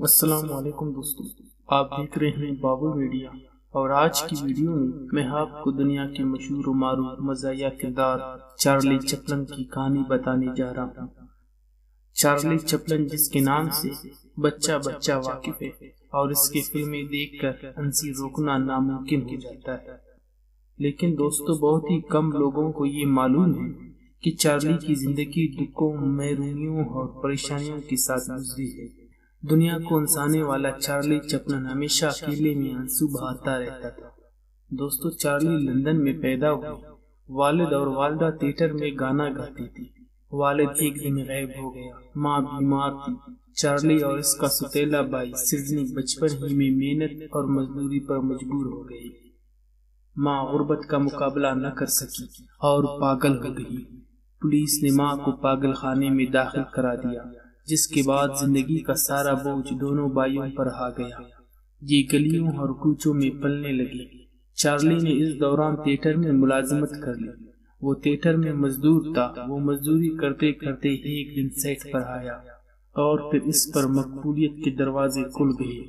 السلام علیکم دوستو، آپ دیکھ رہے ہیں بابل میڈیا، اور آج کی ویڈیو میں آپ کو دنیا کے مشہور و معروف مزاحیہ کردار چارلی چپلن کی کہانی بتانے جا رہا ہوں۔ چارلی چپلن، جس کے نام سے بچہ بچہ واقف ہے، اور اس کے فلمیں دیکھ کر ہنسی روکنا ناممکن ہو جاتا ہے، لیکن دوستو بہت ہی کم لوگوں کو یہ معلوم ہے کہ چارلی کی زندگی دکھوں، محرومیوں اور پریشانیوں کے ساتھ گزری ہے۔ دنیا کو ہنسانے والا چارلی چپلن ہمیشہ اکیلے میں آنسو بہاتا رہتا تھا۔ دوستو، چارلی لندن میں پیدا ہوئے۔ والد اور والدہ تھیٹر میں گانا گاتی تھی۔ والد ایک دن غائب ہو گیا، ماں بیمار تھی۔ چارلی اور اس کا سوتیلا بھائی سڈنی بچپن ہی میں محنت اور مزدوری پر مجبور ہو گئی۔ ماں غربت کا مقابلہ نہ کر سکی اور پاگل ہو گئی۔ پولیس نے ماں کو پاگل خانے میں داخل کرا دیا، جس کے بعد زندگی کا سارا بوجھ دونوں بھائیوں پر آ گیا۔ یہ گلیوں اور کوچوں میں پلنے لگے۔ چارلی نے اس دوران تھیٹر میں ملازمت کر لی۔ وہ تھیٹر میں مزدور تھا۔ وہ مزدوری کرتے کرتے ایک دن سیٹ پر آیا، اور پھر اس پر مقبولیت کے دروازے کھل گئے۔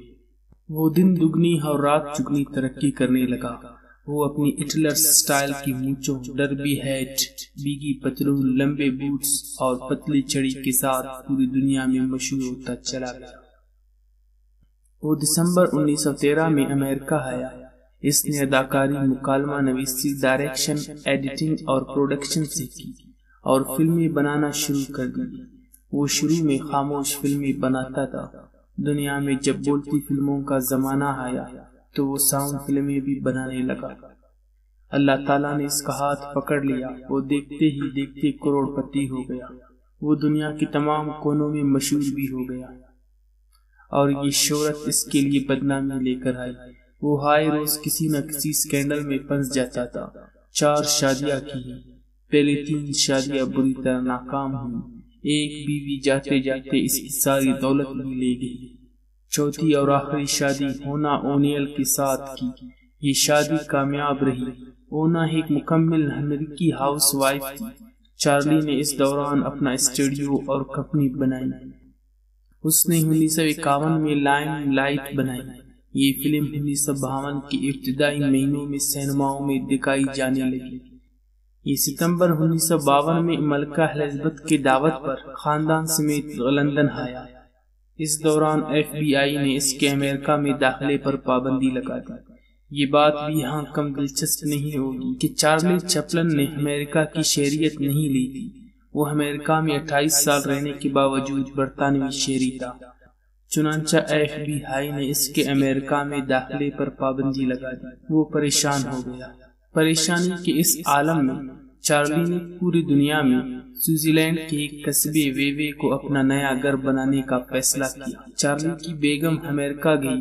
وہ دن دگنی اور رات چگنی ترقی کرنے لگا۔ وہ اپنی ہٹلر سٹائل کی مونچھوں، ڈربی ہیٹ، بیگی پتلون، لمبے بوٹس اور پتلی چڑی کے ساتھ پوری دنیا میں مشہور ہوتا چلا گیا۔ وہ دسمبر 1913 میں امریکہ آیا۔ اس نے اداکاری، مکالمہ نویسی، ڈائریکشن، ایڈیٹنگ اور پروڈکشن سیکھی اور فلمیں بنانا شروع کر دی۔ وہ شروع میں خاموش فلمیں بناتا تھا۔ دنیا میں جب بولتی فلموں کا زمانہ آیا تو وہ ساؤنڈ فلمیں بھی بنانے لگا۔ اللہ تعالیٰ نے اس کا ہاتھ پکڑ لیا۔ وہ دیکھتے ہی دیکھتے کروڑ پتی ہو گیا۔ وہ دنیا کی تمام کونوں میں مشہور بھی ہو گیا، اور یہ شہرت اس کے لیے بدنامی لے کر آئی۔ وہ ہائے روز کسی نہ کسی اسکینڈل میں پھنس جاتا تھا۔ 4 شادیاں کی، پہلے 3 شادیاں بری طرح ناکام ہوئی۔ ایک بیوی جاتے جاتے اس کی ساری دولت بھی لے گئی۔ چوتھی اور آخری شادی ہونا اونیل کے ساتھ کی۔ یہ شادی کامیاب رہی۔ اونا ایک مکمل امریکی ہاؤس وائف تھی۔ چارلی نے اس دوران اپنا اسٹوڈیو اور کمپنی بنائی۔ اس نے 1951 میں لائم لائٹ بنائی۔ یہ فلم 1952 کے ابتدائی مہینوں میں سینماؤں میں دکھائی جانے لگی۔ یہ ستمبر 1952 میں ملکہ الزبتھ کی دعوت پر خاندان سمیت لندن آیا۔ اس دوران FBI نے اس کے امریکہ میں داخلے پر پابندی لگا دی۔ یہ بات بھی یہاں کم دلچسپ نہیں ہوگی کہ چارلی چپلن نے امریکہ کی شہریت نہیں لی تھی۔ وہ امریکہ میں 28 سال رہنے کے باوجود برطانوی شہری تھا۔ چنانچہ FBI نے اس کے امریکہ میں داخلے پر پابندی لگا دی۔ وہ پریشان ہو گیا۔ پریشانی کے اس عالم میں چارلی نے پوری دنیا میں سوئٹزر لینڈ کے ایک قصبے ویوے کو اپنا نیا گھر بنانے کا فیصلہ کیا۔ چارلی کی بیگم امریکہ گئی۔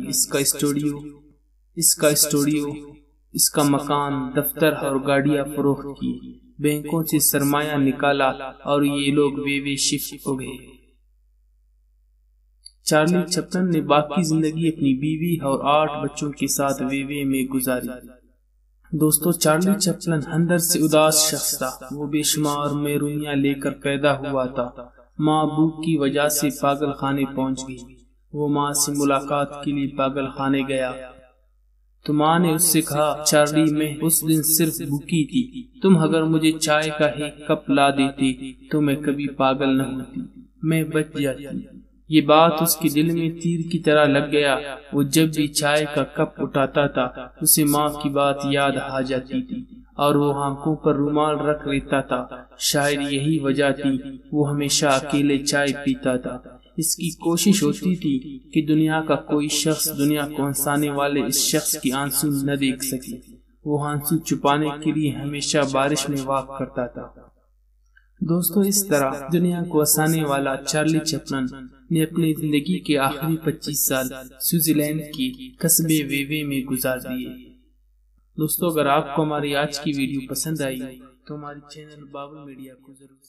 اس کا مکان، دفتر اور گاڑیاں فروخت کی، بینکوں سے سرمایہ نکالا، اور یہ لوگ ویوے شفٹ ہو گئے۔ چارلی چپلن نے باقی زندگی اپنی بیوی اور 8 بچوں کے ساتھ ویوے میں گزاری۔ دوستو، چارلی چپلن اندر سے اداس شخص تھا۔ وہ بے شمار محرومیاں لے کر پیدا ہوا تھا۔ ماں بھوک کی وجہ سے پاگل خانے پہنچ گئی۔ وہ ماں سے ملاقات کے لیے پاگل خانے گیا تو ماں نے اس سے کہا، چارلی، میں اس دن صرف بھوکی تھی۔ تم اگر مجھے چائے کا ایک کپ لا دیتے تو میں کبھی پاگل نہ ہوتی، میں بچ جاتی۔ یہ بات اس کے دل میں تیر کی طرح لگ گیا۔ وہ جب بھی چائے کا کپ اٹھاتا تھا اسے ماں کی بات یاد آ جاتی تھی، اور وہ آنکھوں پر رومال رکھ لیتا تھا۔ شاید یہی وجہ تھی وہ ہمیشہ اکیلے چائے پیتا تھا۔ اس کی کوشش ہوتی تھی کہ دنیا کا کوئی شخص دنیا کو ہنسانے والے اس شخص کی آنسو نہ دیکھ سکے۔ وہ آنسو چھپانے کے لیے ہمیشہ بارش میں واک کرتا تھا۔ دوستو، اس طرح دنیا کو ہنسانے والا چارلی چپلن نے اپنی زندگی کے آخری 25 سال سوئٹزر لینڈ کی قصبے ویوے میں گزار دیے۔ دوستو، اگر آپ کو ہماری آج کی ویڈیو پسند آئی تو ہماری چینل بابل میڈیا کو ضرور